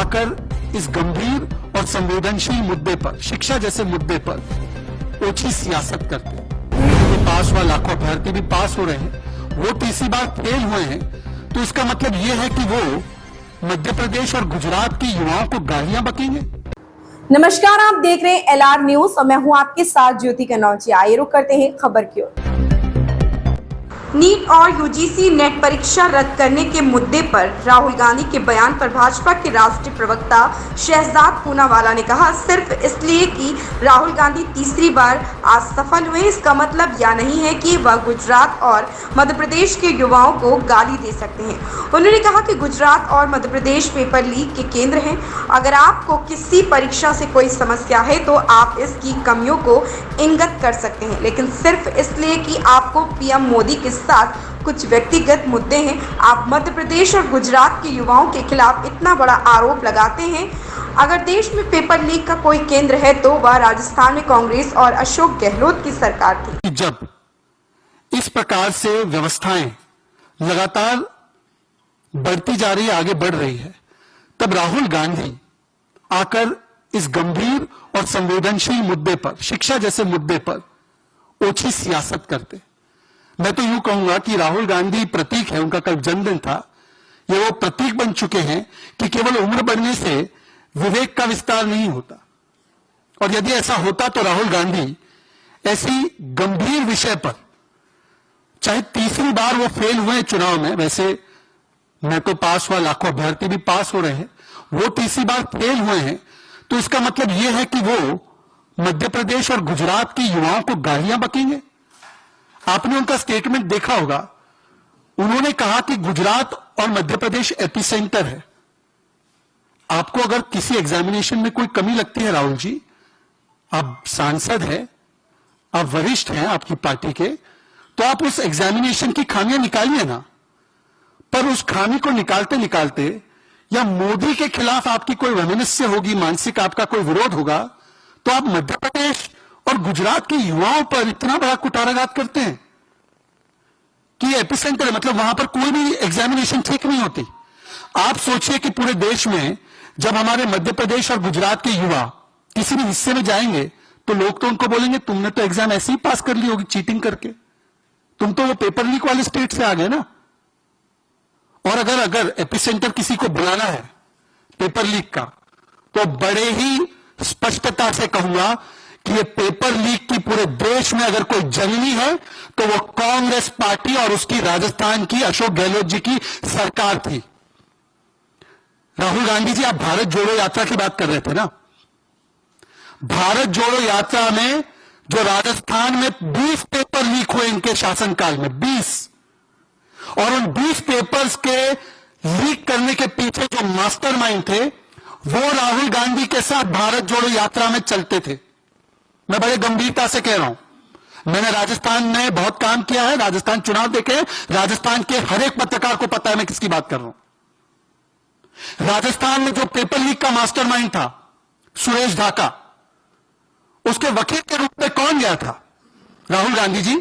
आकर इस गंभीर और संवेदनशील मुद्दे पर, शिक्षा जैसे मुद्दे पर ओछी सियासत करते हैं। पास हुआ, लाखों अभ्यर्थी भी पास हो रहे हैं, वो तीसरी बार फेल हुए हैं, तो इसका मतलब ये है कि वो मध्य प्रदेश और गुजरात के युवाओं को गालियां बकेंगे। नमस्कार, आप देख रहे हैं LR न्यूज और मैं हूं आपके साथ ज्योति कनौजिया। आइए रुक करते हैं खबर की ओर। नीट और यूजीसी नेट परीक्षा रद्द करने के मुद्दे पर राहुल गांधी के बयान पर भाजपा के राष्ट्रीय प्रवक्ता शहजाद पूनावाला ने कहा, सिर्फ इसलिए कि राहुल गांधी तीसरी बार असफल हुए इसका मतलब यह नहीं है कि वह गुजरात और मध्य प्रदेश के युवाओं को गाली दे सकते हैं। उन्होंने कहा कि गुजरात और मध्य प्रदेश पेपर लीक के केंद्र हैं। अगर आपको किसी परीक्षा से कोई समस्या है तो आप इसकी कमियों को इंगित कर सकते हैं, लेकिन सिर्फ इसलिए कि आपको पीएम मोदी के साथ कुछ व्यक्तिगत मुद्दे हैं, आप मध्य प्रदेश और गुजरात के युवाओं के खिलाफ इतना बड़ा आरोप लगाते हैं। अगर देश में पेपर लीक का कोई केंद्र है तो वह राजस्थान में कांग्रेस और अशोक गहलोत की सरकार थी। जब इस प्रकार से व्यवस्थाएं लगातार बढ़ती जा रही है, आगे बढ़ रही है, तब राहुल गांधी आकर इस गंभीर और संवेदनशील मुद्दे पर, शिक्षा जैसे मुद्दे पर ओछी सियासत करते। मैं तो यूं कहूंगा कि राहुल गांधी प्रतीक है, उनका कल जन्मदिन था, ये वो प्रतीक बन चुके हैं कि केवल उम्र बढ़ने से विवेक का विस्तार नहीं होता। और यदि ऐसा होता तो राहुल गांधी ऐसी गंभीर विषय पर, चाहे तीसरी बार वो फेल हुए चुनाव में, वैसे मैं तो पास हुआ, लाखों अभ्यर्थी भी पास हो रहे हैं, वो तीसरी बार फेल हुए हैं, तो इसका मतलब यह है कि वो मध्य प्रदेश और गुजरात के युवाओं को गालियां बकेंगे। आपने उनका स्टेटमेंट देखा होगा, उन्होंने कहा कि गुजरात और मध्य प्रदेश एपिसेंटर है। आपको अगर किसी एग्जामिनेशन में कोई कमी लगती है राहुल जी, आप सांसद हैं, आप वरिष्ठ हैं आपकी पार्टी के, तो आप उस एग्जामिनेशन की खामियां निकालिए ना। पर उस खामी को निकालते निकालते या मोदी के खिलाफ आपकी कोई वैमनस्य होगी, मानसिक आपका कोई विरोध होगा, तो आप मध्य प्रदेश और गुजरात के युवाओं पर इतना बड़ा कुटाराघात करते हैं कि एपिसेंटर है, मतलब वहां पर कोई भी एग्जामिनेशन ठीक नहीं होती। आप सोचिए कि पूरे देश में जब हमारे मध्य प्रदेश और गुजरात के युवा किसी भी हिस्से में जाएंगे तो लोग तो उनको बोलेंगे, तुमने तो एग्जाम ऐसे ही पास कर ली होगी चीटिंग करके, तुम तो वो पेपर लीक वाले स्टेट से आ गए ना। और अगर एपिसेंटर किसी को बुलाना है पेपर लीक का, तो बड़े ही स्पष्टता से कहूंगा कि ये पेपर लीक की पूरे देश में अगर कोई जननी है तो वो कांग्रेस पार्टी और उसकी राजस्थान की अशोक गहलोत जी की सरकार थी। राहुल गांधी जी, आप भारत जोड़ो यात्रा की बात कर रहे थे ना। भारत जोड़ो यात्रा में जो राजस्थान में 20 पेपर लीक हुए इनके शासनकाल में, 20, और उन 20 पेपर्स के लीक करने के पीछे जो मास्टरमाइंड थे वो राहुल गांधी के साथ भारत जोड़ो यात्रा में चलते थे। मैं बड़े गंभीरता से कह रहा हूं, मैंने राजस्थान में बहुत काम किया है, राजस्थान चुनाव देखे, राजस्थान के हर एक पत्रकार को पता है मैं किसकी बात कर रहा हूं। राजस्थान में जो पेपर लीक का मास्टरमाइंड था सुरेश ढाका, उसके वकील के रूप में कौन गया था? राहुल गांधी जी।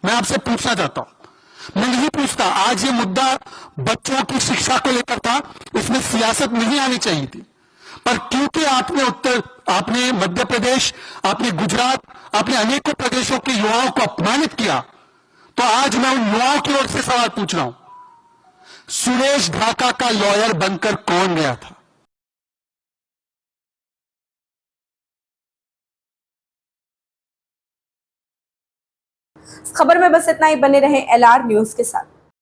मैं आपसे पूछना चाहता हूं, मैं नहीं पूछता, आज ये मुद्दा बच्चों की शिक्षा को लेकर था, इसमें सियासत नहीं आनी चाहिए थी, पर क्योंकि आपने मध्य प्रदेश, आपने गुजरात, आपने अनेकों प्रदेशों के युवाओं को अपमानित किया, तो आज मैं उन युवाओं की ओर से सवाल पूछ रहा हूं, सुरेश ढाका का लॉयर बनकर कौन गया था? खबर में बस इतना ही। बने रहें LR न्यूज के साथ।